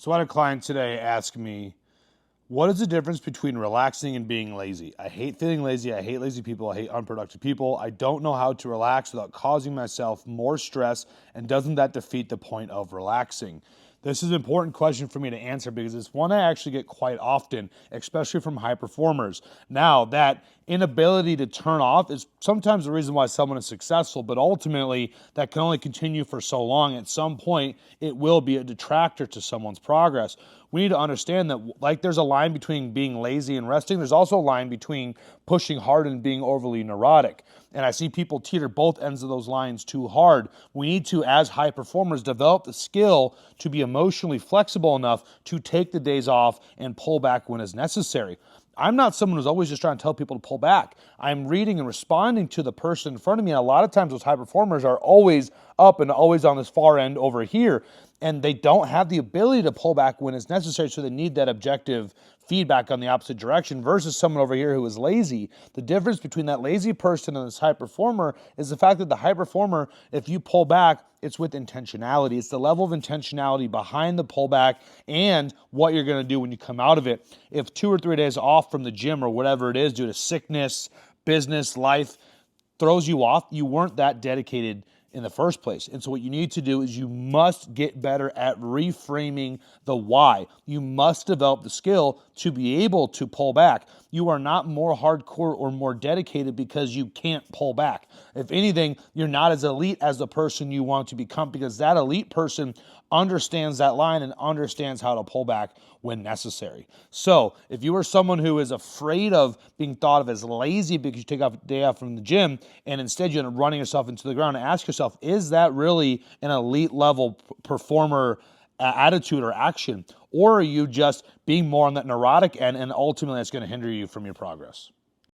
So I had a client today ask me, what is the difference between relaxing and being lazy? I hate feeling lazy. I hate lazy people. I hate unproductive people. I don't know how to relax without causing myself more stress. And doesn't that defeat the point of relaxing? This is an important question for me to answer because it's one I actually get quite often, especially from high performers. Now, that inability to turn off is sometimes the reason why someone is successful, but ultimately that can only continue for so long. At some point, it will be a detractor to someone's progress. We need to understand that, like there's a line between being lazy and resting, there's also a line between pushing hard and being overly neurotic. And I see people teeter both ends of those lines too hard. We need to, as high performers, develop the skill to be emotionally flexible enough to take the days off and pull back when is necessary. I'm not someone who's always just trying to tell people to pull back. I'm reading and responding to the person in front of me. And a lot of times those high performers are always up and always on this far end over here. And they don't have the ability to pull back when it's necessary. So they need that objective feedback on the opposite direction versus someone over here who is lazy. The difference between that lazy person and this high performer is the fact that the high performer, if you pull back, it's with intentionality. It's the level of intentionality behind the pullback and what you're going to do when you come out of it. If 2 or 3 days off from the gym or whatever it is due to sickness, business, life throws you off, you weren't that dedicated in the first place. And so what you need to do is you must get better at reframing the why. You must develop the skill to be able to pull back. You are not more hardcore or more dedicated because you can't pull back. If anything, you're not as elite as the person you want to become because that elite person understands that line and understands how to pull back when necessary. So if you are someone who is afraid of being thought of as lazy because you take off a day off from the gym and instead you end up running yourself into the ground, and ask yourself, is that really an elite level performer attitude or action? Or are you just being more on that neurotic end and ultimately it's going to hinder you from your progress?